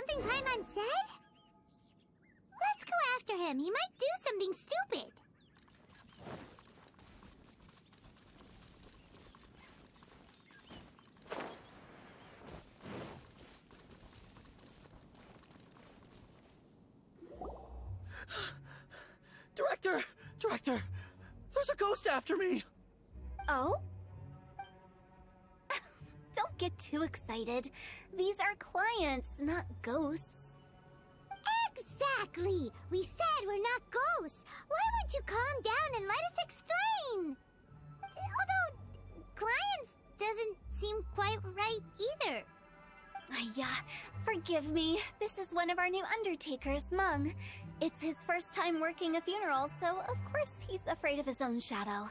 something Paimon said? Let's go after him. He might do something stupid. Director! There's a ghost after me! Oh? Don't get too excited. These are clients, not ghosts. Exactly! We said we're not ghosts. Why won't you calm down and let us explain? Although, clients doesn't seem quite right either. Forgive me. This is one of our new undertakers, Meng. It's his first time working a funeral, so of course he's afraid of his own shadow.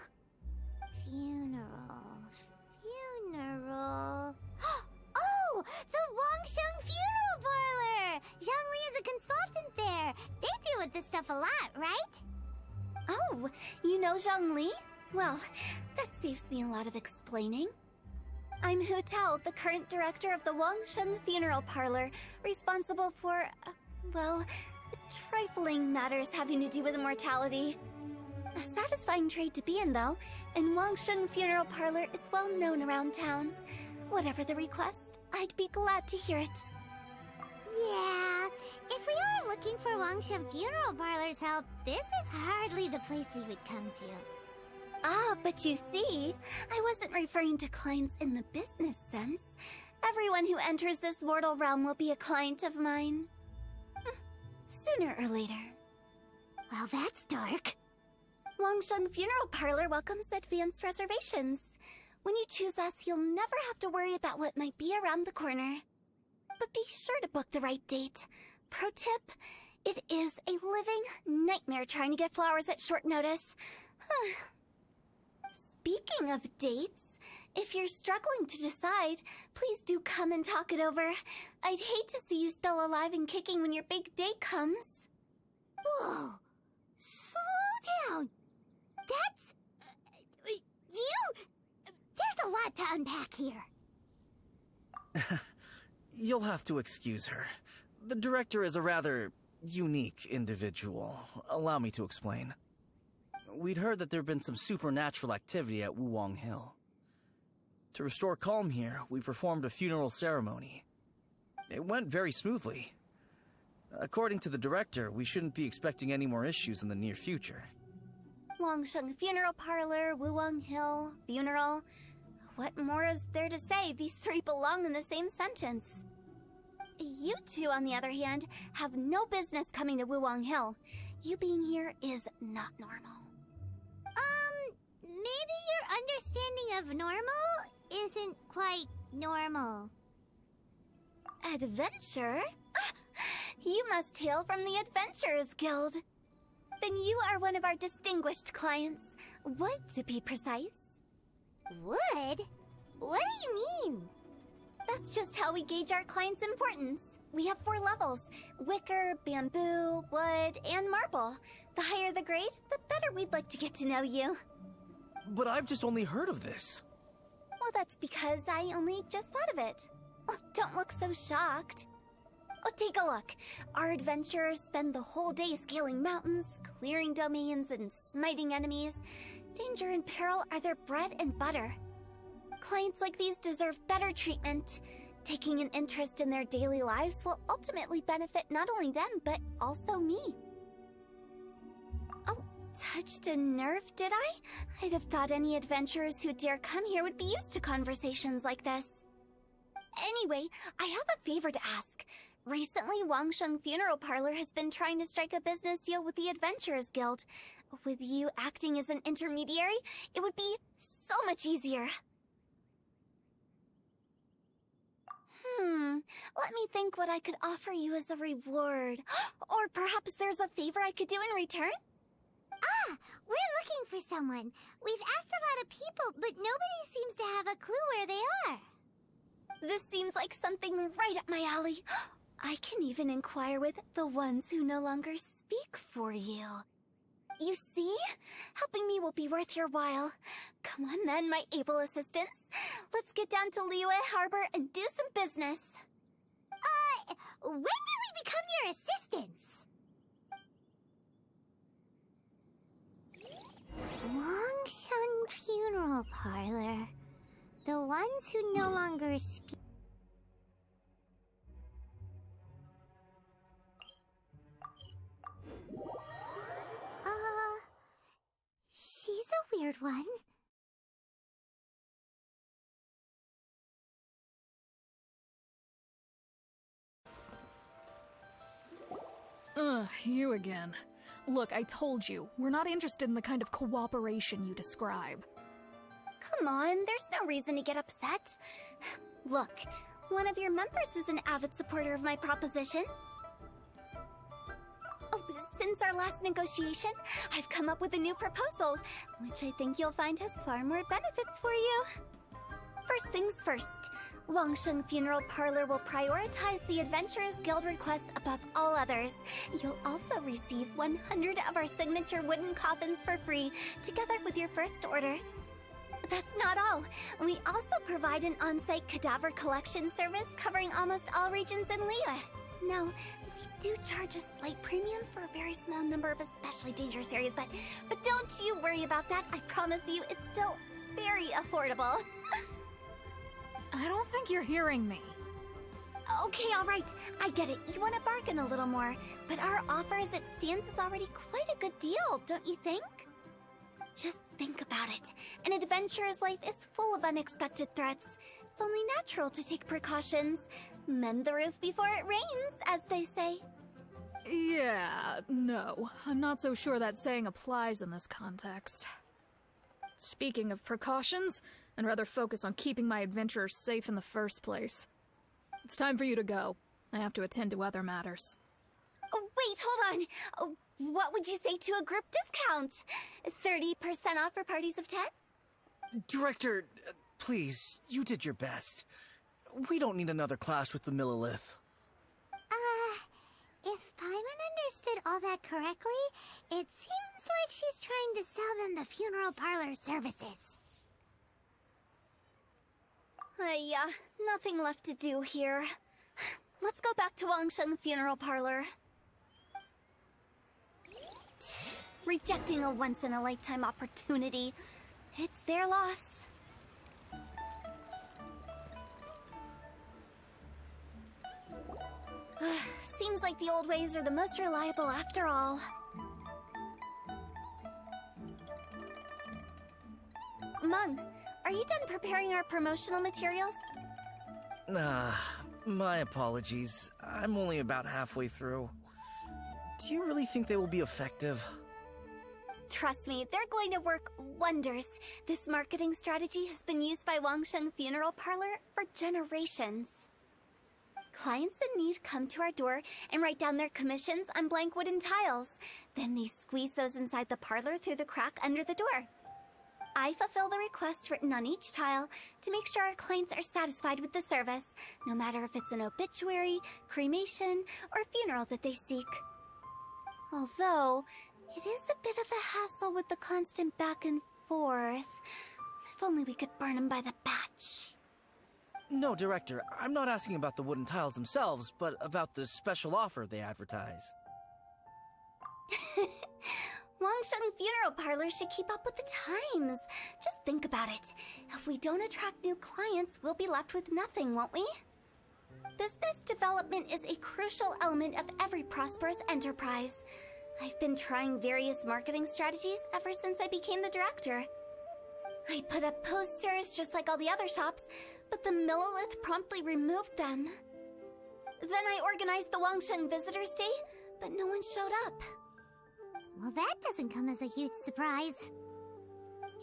Funeral... Oh! The Wangsheng Funeral Parlor! Zhongli is a consultant there. They deal with this stuff a lot, right? Oh, you know Zhongli? Well, that saves me a lot of explaining. I'm Hu Tao, the current director of the Wangsheng Funeral Parlor, responsible for, trifling matters having to do with immortality. A satisfying trade to be in, though, and Wangsheng Funeral Parlor is well known around town. Whatever the request, I'd be glad to hear it. Yeah, if we were looking for Wangsheng Funeral Parlor's help, this is hardly the place we would come to. Ah, but you see, I wasn't referring to clients in the business sense. Everyone who enters this mortal realm will be a client of mine. Sooner or later. Well, that's dark. Wangsheng Funeral Parlor welcomes advanced reservations. When you choose us, you'll never have to worry about what might be around the corner. But be sure to book the right date. Pro tip, it is a living nightmare trying to get flowers at short notice. Speaking of dates, if you're struggling to decide, please do come and talk it over. I'd hate to see you still alive and kicking when your big day comes. Whoa! Slow down! That's... you... There's a lot to unpack here. You'll have to excuse her. The director is a rather unique individual. Allow me to explain. We'd heard that there'd been some supernatural activity at Wuwang Hill. To restore calm here, we performed a funeral ceremony. It went very smoothly. According to the director, we shouldn't be expecting any more issues in the near future. Wangsheng Funeral Parlor, Wuwang Hill, funeral. What more is there to say? These three belong in the same sentence. You two, on the other hand, have no business coming to Wuwang Hill. You being here is not normal. Maybe your understanding of normal isn't quite normal. Adventure? You must hail from the Adventurers Guild. Then you are one of our distinguished clients. Wood, to be precise. Wood? What do you mean? That's just how we gauge our clients' importance. We have 4 levels: wicker, bamboo, wood, and marble. The higher the grade, the better we'd like to get to know you. But I've just only heard of this. Well, that's because I only just thought of it. Oh, don't look so shocked. Oh, take a look. Our adventurers spend the whole day scaling mountains, clearing domains, and smiting enemies. Danger and peril are their bread and butter. Clients like these deserve better treatment. Taking an interest in their daily lives will ultimately benefit not only them, but also me. Oh, touched a nerve, did I? I'd have thought any adventurers who dare come here would be used to conversations like this. Anyway, I have a favor to ask. Recently, Wangsheng Funeral Parlor has been trying to strike a business deal with the Adventurers Guild. With you acting as an intermediary, it would be so much easier. Let me think what I could offer you as a reward. Or perhaps there's a favor I could do in return? Ah, we're looking for someone. We've asked a lot of people, but nobody seems to have a clue where they are. This seems like something right up my alley. I can even inquire with the ones who no longer speak for you. You see? Helping me will be worth your while. Come on then, my able assistants. Let's get down to Lyue Harbor and do some business. when did we become your assistants? Wangsheng Funeral Parlor. The ones who no longer speak. She's a weird one. You again. Look, I told you, we're not interested in the kind of cooperation you describe. Come on, there's no reason to get upset. Look, one of your members is an avid supporter of my proposition. Oh, since our last negotiation, I've come up with a new proposal, which I think you'll find has far more benefits for you. First things first, Wangsheng Funeral Parlor will prioritize the Adventurers Guild requests above all others. You'll also receive 100 of our signature wooden coffins for free, together with your first order. That's not all. We also provide an on-site cadaver collection service covering almost all regions in Liyue. Now, we do charge a slight premium for a very small number of especially dangerous areas, but don't you worry about that. I promise you, it's still very affordable. I don't think you're hearing me. Okay, alright. I get it. You want to bargain a little more, but our offer as it stands is already quite a good deal, don't you think? Just think about it. An adventurer's life is full of unexpected threats. It's only natural to take precautions. Mend the roof before it rains, as they say. Yeah, no. I'm not so sure that saying applies in this context. Speaking of precautions, I'd rather focus on keeping my adventurers safe in the first place. It's time for you to go. I have to attend to other matters. Oh, wait, hold on. Oh, what would you say to a group discount? 30% off for parties of 10? Director, please, you did your best. We don't need another clash with the Millilith. If Paimon understood all that correctly, it seems like she's trying to sell them the funeral parlor services. Nothing left to do here. Let's go back to Wangsheng Funeral Parlor. Rejecting a once-in-a-lifetime opportunity. It's their loss. Seems like the old ways are the most reliable after all. Mung, are you done preparing our promotional materials? My apologies. I'm only about halfway through. Do you really think they will be effective? Trust me, they're going to work wonders. This marketing strategy has been used by Wangsheng Funeral Parlor for generations. Clients in need come to our door and write down their commissions on blank wooden tiles. Then they squeeze those inside the parlor through the crack under the door. I fulfill the requests written on each tile to make sure our clients are satisfied with the service, no matter if it's an obituary, cremation, or funeral that they seek. Although, it is a bit of a hassle with the constant back and forth. If only we could burn them by the batch. No, Director, I'm not asking about the wooden tiles themselves, but about the special offer they advertise. Wangsheng Funeral Parlor should keep up with the times. Just think about it. If we don't attract new clients, we'll be left with nothing, won't we? Business development is a crucial element of every prosperous enterprise. I've been trying various marketing strategies ever since I became the director. I put up posters just like all the other shops, but the Millilith promptly removed them. Then I organized the Wangsheng Visitors Day, but no one showed up. Well, that doesn't come as a huge surprise.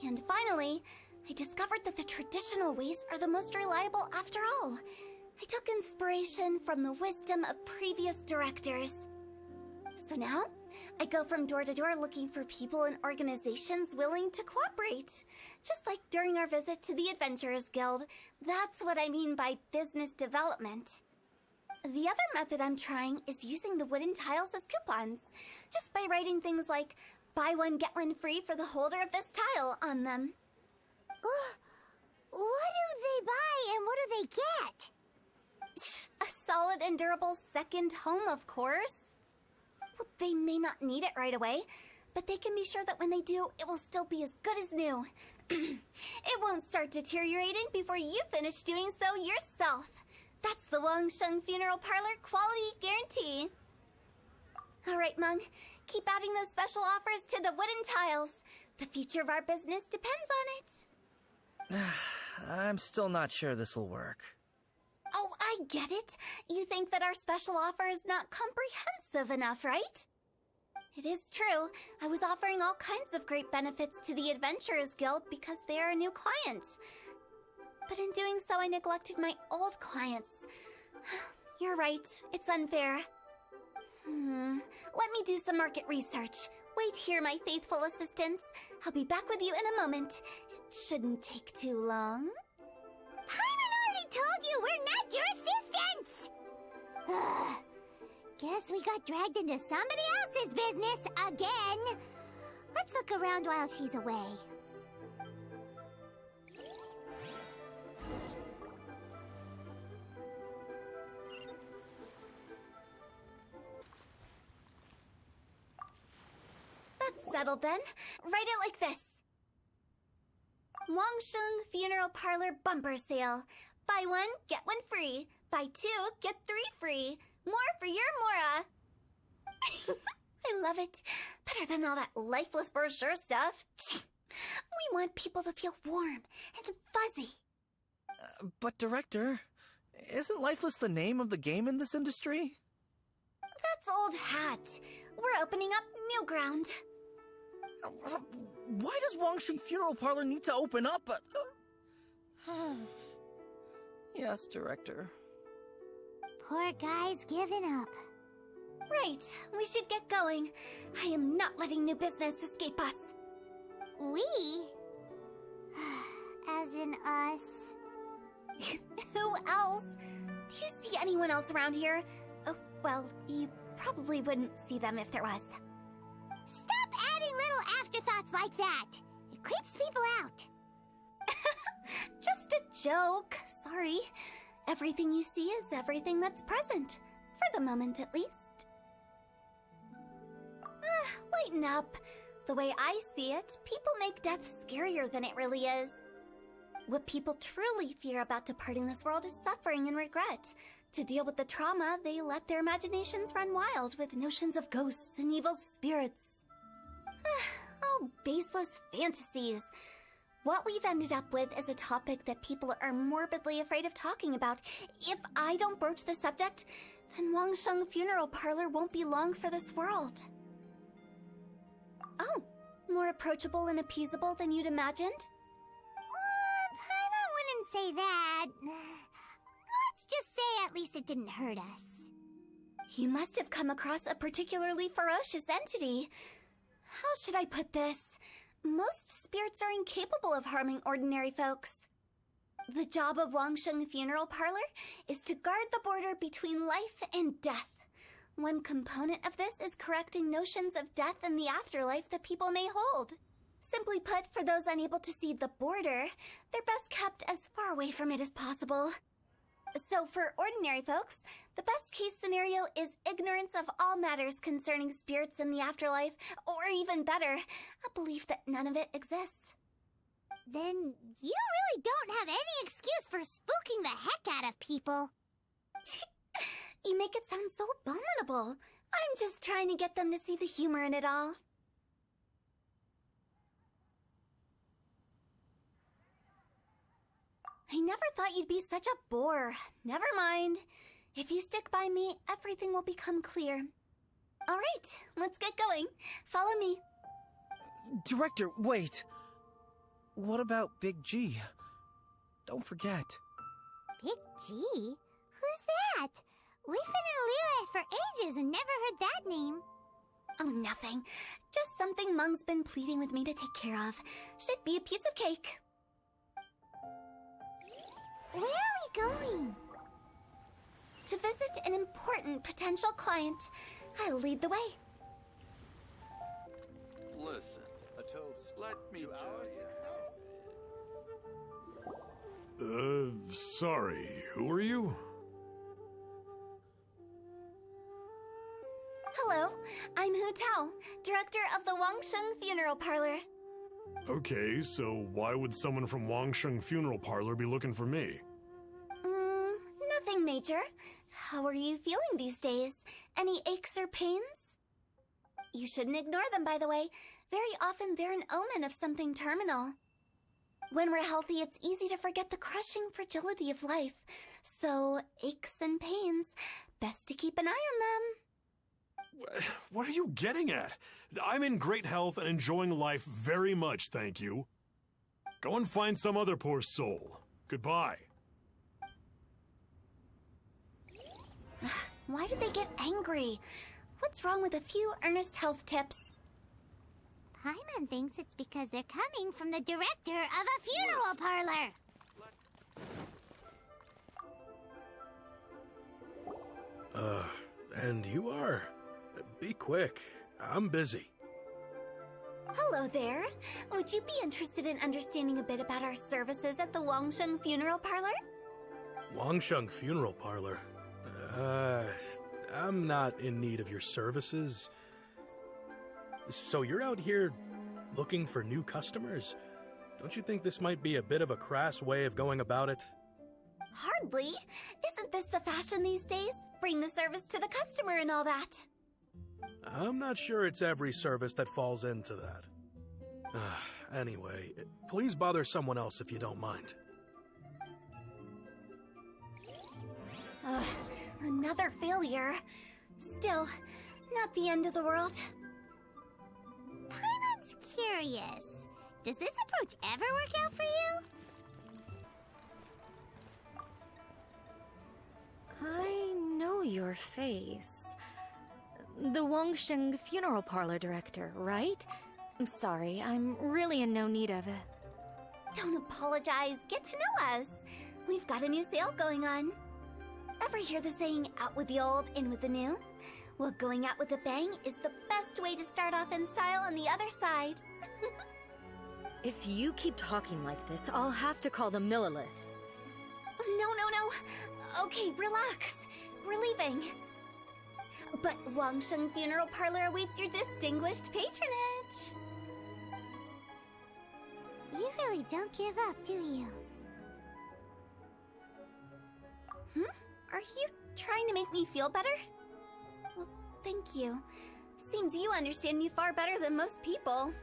And finally, I discovered that the traditional ways are the most reliable after all. I took inspiration from the wisdom of previous directors. So now, I go from door to door looking for people and organizations willing to cooperate. Just like during our visit to the Adventurers Guild. That's what I mean by business development. The other method I'm trying is using the wooden tiles as coupons. Just by writing things like, buy one get one free for the holder of this tile on them. What do they buy and what do they get? A solid and durable second home, of course. Well, they may not need it right away, but they can be sure that when they do, it will still be as good as new. It won't start deteriorating before you finish doing so yourself. That's the Wangsheng Funeral Parlor quality guarantee. All right, Mung. Keep adding those special offers to the wooden tiles. The future of our business depends on it. I'm still not sure this will work. Oh, I get it. You think that our special offer is not comprehensive enough, right? It is true. I was offering all kinds of great benefits to the Adventurers Guild because they are a new client. But in doing so, I neglected my old clients. You're right. It's unfair. Let me do some market research. Wait here, my faithful assistants. I'll be back with you in a moment. It shouldn't take too long. Paimon already told you we're not your assistants! Guess we got dragged into somebody else's business again. Let's look around while she's away. That's settled then. Write it like this. Wangsheng Funeral Parlor bumper sale. Buy one, get one free. Buy two, get three free. More for your Mora. I love it. Better than all that lifeless brochure stuff. We want people to feel warm and fuzzy. But Director, isn't Lifeless the name of the game in this industry? That's old hat. We're opening up new ground. Why does Wangsheng Funeral Parlor need to open up? Yes, Director. Poor guy's given up. Right, we should get going. I am not letting new business escape us. We? As in us. Who else? Do you see anyone else around here? Oh, well, you probably wouldn't see them if there was. Stop adding little afterthoughts like that. It creeps people out. Just a joke. Sorry. Everything you see is everything that's present. For the moment, at least. Lighten up. The way I see it, people make death scarier than it really is. What people truly fear about departing this world is suffering and regret. To deal with the trauma, they let their imaginations run wild with notions of ghosts and evil spirits. Oh, baseless fantasies. What we've ended up with is a topic that people are morbidly afraid of talking about. If I don't broach the subject, then Wangsheng Funeral Parlor won't be long for this world. Oh, more approachable and appeasable than you'd imagined? Paimon wouldn't say that. Let's just say at least it didn't hurt us. You must have come across a particularly ferocious entity. How should I put this? Most spirits are incapable of harming ordinary folks. The job of Wangsheng Funeral Parlor is to guard the border between life and death. One component of this is correcting notions of death and the afterlife that people may hold. Simply put, for those unable to see the border, they're best kept as far away from it as possible. So for ordinary folks, the best case scenario is ignorance of all matters concerning spirits in the afterlife, or even better, a belief that none of it exists. Then you really don't have any excuse for spooking the heck out of people. You make it sound so abominable. I'm just trying to get them to see the humor in it all. I never thought you'd be such a bore. Never mind. If you stick by me, everything will become clear. All right, let's get going. Follow me. Director, wait. What about Big G? Don't forget. Big G? Who's that? We've been in Liyue for ages and never heard that name. Oh, nothing. Just something Mung's been pleading with me to take care of. Should be a piece of cake. Where are we going? To visit an important potential client. I'll lead the way. Listen, A toast. let me to tell our you. success. Sorry, who are you? Hello, I'm Hu Tao, director of the Wangsheng Funeral Parlor. Okay, so why would someone from Wangsheng Funeral Parlor be looking for me? Nothing major. How are you feeling these days? Any aches or pains? You shouldn't ignore them, by the way. Very often they're an omen of something terminal. When we're healthy, it's easy to forget the crushing fragility of life. So, aches and pains, best to keep an eye on them. What are you getting at? I'm in great health and enjoying life very much, thank you. Go and find some other poor soul. Goodbye. Why do they get angry? What's wrong with a few earnest health tips? Paimon thinks it's because they're coming from the director of a funeral parlor. And you are? Be quick. I'm busy. Hello there. Would you be interested in understanding a bit about our services at the Wangsheng Funeral Parlor? Wangsheng Funeral Parlor? I'm not in need of your services. So you're out here looking for new customers? Don't you think this might be a bit of a crass way of going about it? Hardly. Isn't this the fashion these days? Bring the service to the customer and all that. I'm not sure it's every service that falls into that. Anyway, please bother someone else if you don't mind. Another failure. Still, not the end of the world. Paimon's curious. Does this approach ever work out for you? I know your face. The Wangsheng Funeral Parlor director, right? I'm sorry, I'm really in no need of it. Don't apologize. Get to know us. We've got a new sale going on. Ever hear the saying, out with the old, in with the new? Well, going out with a bang is the best way to start off in style on the other side. If you keep talking like this, I'll have to call the Millilith. No. Okay, relax. We're leaving. But Wangsheng Funeral Parlor awaits your distinguished patronage. You really don't give up, do you? Are you trying to make me feel better? Well, thank you. Seems you understand me far better than most people.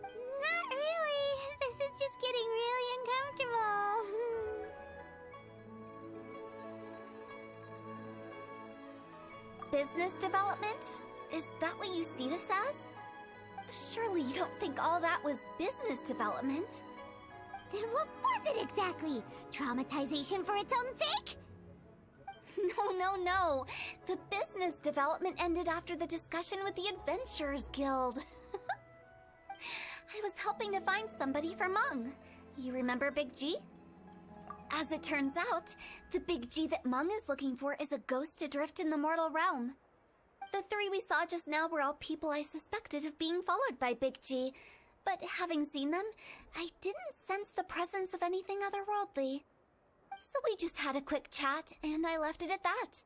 Not really. This is just getting really uncomfortable. Business development? Is that what you see this as? Surely you don't think all that was business development? Then what was it exactly? Traumatization for its own sake? No. The business development ended after the discussion with the Adventurers Guild. I was helping to find somebody for Meng. You remember Big G? As it turns out, the Big G that Meng is looking for is a ghost adrift in the mortal realm. The three we saw just now were all people I suspected of being followed by Big G, but having seen them, I didn't sense the presence of anything otherworldly. So we just had a quick chat, and I left it at that.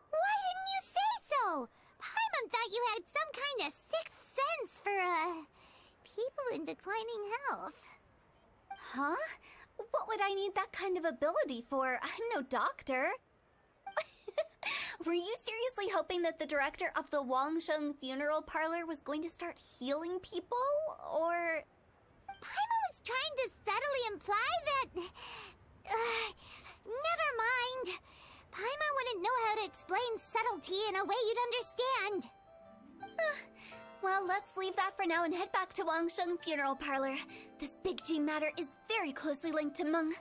Why didn't you say so? Paimon thought you had some kind of sixth sense for, people in declining health. Huh? What would I need that kind of ability for? I'm no doctor. Were you seriously hoping that the director of the Wangsheng Funeral Parlor was going to start healing people, or... Paimon was trying to subtly imply that... never mind. Paimon wouldn't know how to explain subtlety in a way you'd understand. Well, let's leave that for now and head back to Wangsheng Funeral Parlor. This Big G matter is very closely linked to Meng.